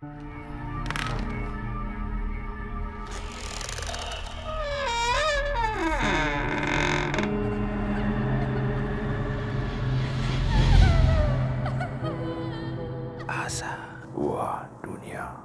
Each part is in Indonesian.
Asa Dua Dunia.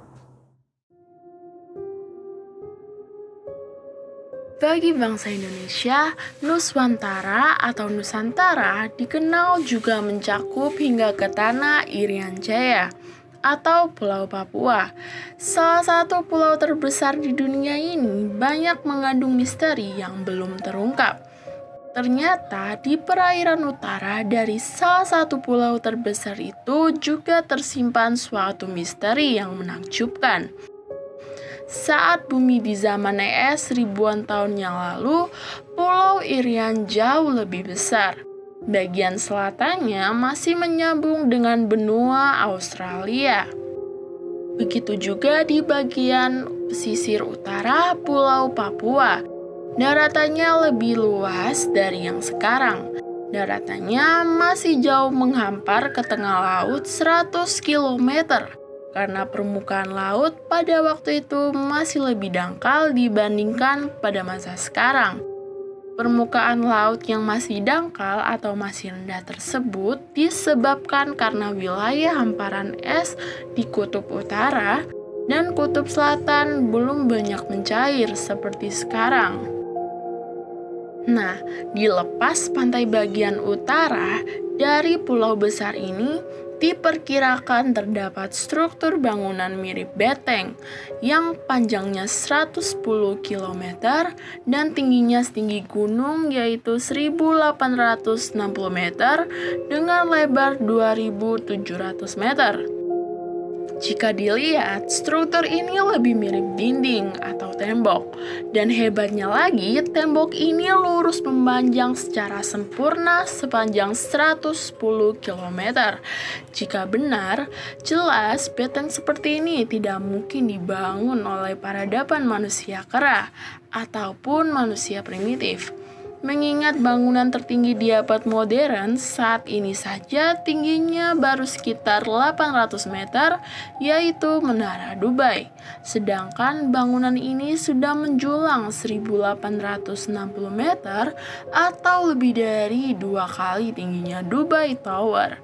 Bagi bangsa Indonesia, Nuswantara atau Nusantara dikenal juga mencakup hingga ke tanah Irian Jaya atau Pulau Papua. Salah satu pulau terbesar di dunia ini banyak mengandung misteri yang belum terungkap. Ternyata di perairan utara dari salah satu pulau terbesar itu juga tersimpan suatu misteri yang menakjubkan. Saat bumi di zaman es ribuan tahun yang lalu, Pulau Irian jauh lebih besar. Bagian selatannya masih menyambung dengan benua Australia. Begitu juga di bagian pesisir utara Pulau Papua. Daratannya lebih luas dari yang sekarang. Daratannya masih jauh menghampar ke tengah laut 100 km. Karena permukaan laut pada waktu itu masih lebih dangkal dibandingkan pada masa sekarang. Permukaan laut yang masih dangkal atau masih rendah tersebut disebabkan karena wilayah hamparan es di kutub utara dan kutub selatan belum banyak mencair seperti sekarang. Nah, di lepas pantai bagian utara dari pulau besar ini, diperkirakan terdapat struktur bangunan mirip beteng yang panjangnya 110 km dan tingginya setinggi gunung yaitu 1860 meter dengan lebar 2700 meter. Jika dilihat, struktur ini lebih mirip dinding atau tembok. Dan hebatnya lagi, tembok ini lurus memanjang secara sempurna sepanjang 110 km. Jika benar, jelas beteng seperti ini tidak mungkin dibangun oleh peradaban manusia kera ataupun manusia primitif. Mengingat bangunan tertinggi di abad modern saat ini saja tingginya baru sekitar 800 meter, yaitu Menara Dubai. Sedangkan bangunan ini sudah menjulang 1860 meter atau lebih dari 2 kali tingginya Dubai Tower.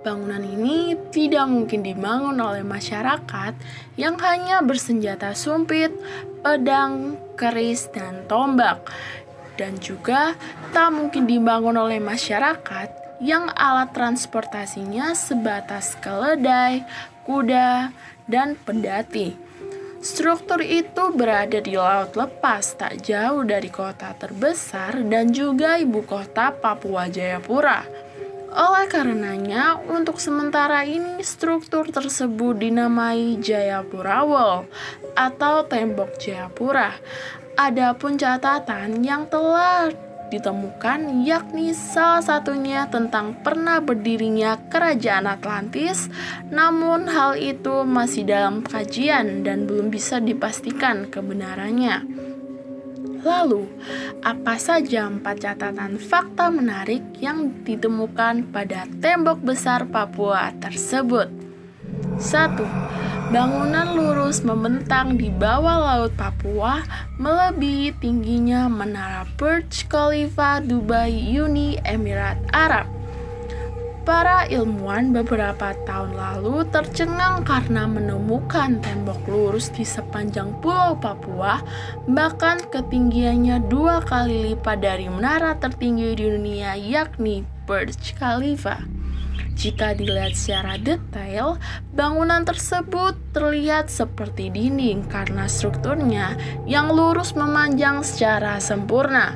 Bangunan ini tidak mungkin dibangun oleh masyarakat yang hanya bersenjata sumpit, pedang, keris, dan tombak. Dan juga tak mungkin dibangun oleh masyarakat yang alat transportasinya sebatas keledai, kuda, dan pedati. Struktur itu berada di laut lepas tak jauh dari kota terbesar dan juga ibu kota Papua Jayapura. Oleh karenanya, untuk sementara ini struktur tersebut dinamai Jayapura Wall atau Tembok Jayapura. Adapun catatan yang telah ditemukan yakni salah satunya tentang pernah berdirinya Kerajaan Atlantis, namun hal itu masih dalam kajian dan belum bisa dipastikan kebenarannya. Lalu, apa saja 4 catatan fakta menarik yang ditemukan pada tembok besar Papua tersebut? 1. Bangunan lurus membentang di bawah laut Papua melebihi tingginya menara Burj Khalifa Dubai Uni Emirat Arab. Para ilmuwan beberapa tahun lalu tercengang karena menemukan tembok lurus di sepanjang pulau Papua, bahkan ketinggiannya 2 kali lipat dari menara tertinggi di dunia yakni Burj Khalifa. Jika dilihat secara detail, bangunan tersebut terlihat seperti dinding karena strukturnya yang lurus memanjang secara sempurna.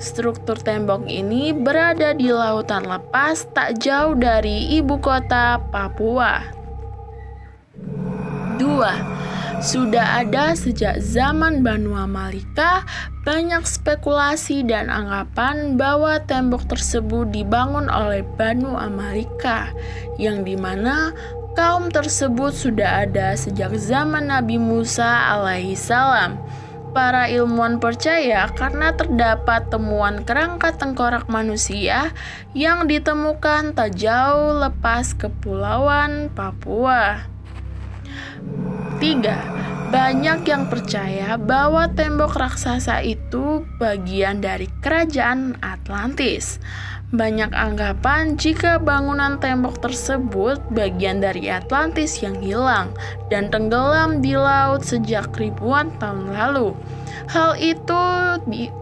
Struktur tembok ini berada di lautan lepas tak jauh dari ibu kota Papua. 2. Sudah ada sejak zaman Banu Amalika banyak spekulasi dan anggapan bahwa tembok tersebut dibangun oleh Banu Amalika, yang dimana kaum tersebut sudah ada sejak zaman Nabi Musa alaihissalam. Para ilmuwan percaya karena terdapat temuan kerangka tengkorak manusia yang ditemukan tak jauh lepas Kepulauan Papua. ketiga, banyak yang percaya bahwa tembok raksasa itu bagian dari kerajaan Atlantis. Banyak anggapan jika bangunan tembok tersebut bagian dari Atlantis yang hilang dan tenggelam di laut sejak ribuan tahun lalu. Hal itu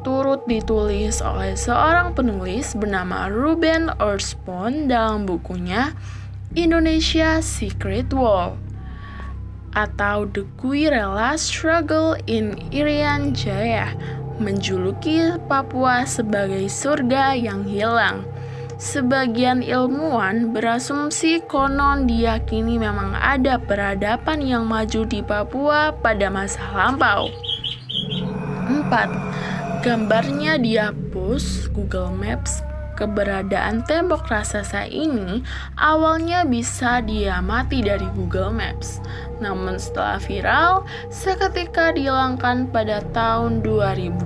turut ditulis oleh seorang penulis bernama Ruben Osborne dalam bukunya Indonesia Secret Wall atau The Guerrilla Struggle in Irian Jaya, menjuluki Papua sebagai surga yang hilang. Sebagian ilmuwan berasumsi konon diyakini memang ada peradaban yang maju di Papua pada masa lampau. 4. Gambarnya dihapus Google Maps. Keberadaan tembok raksasa ini awalnya bisa diamati dari Google Maps. Namun setelah viral, seketika dihilangkan pada tahun 2012.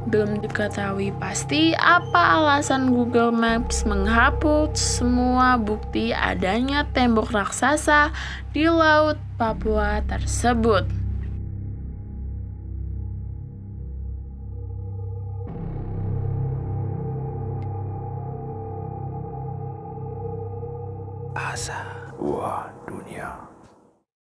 Belum diketahui pasti apa alasan Google Maps menghapus semua bukti adanya tembok raksasa di Laut Papua tersebut. Asa. Wah, dunia.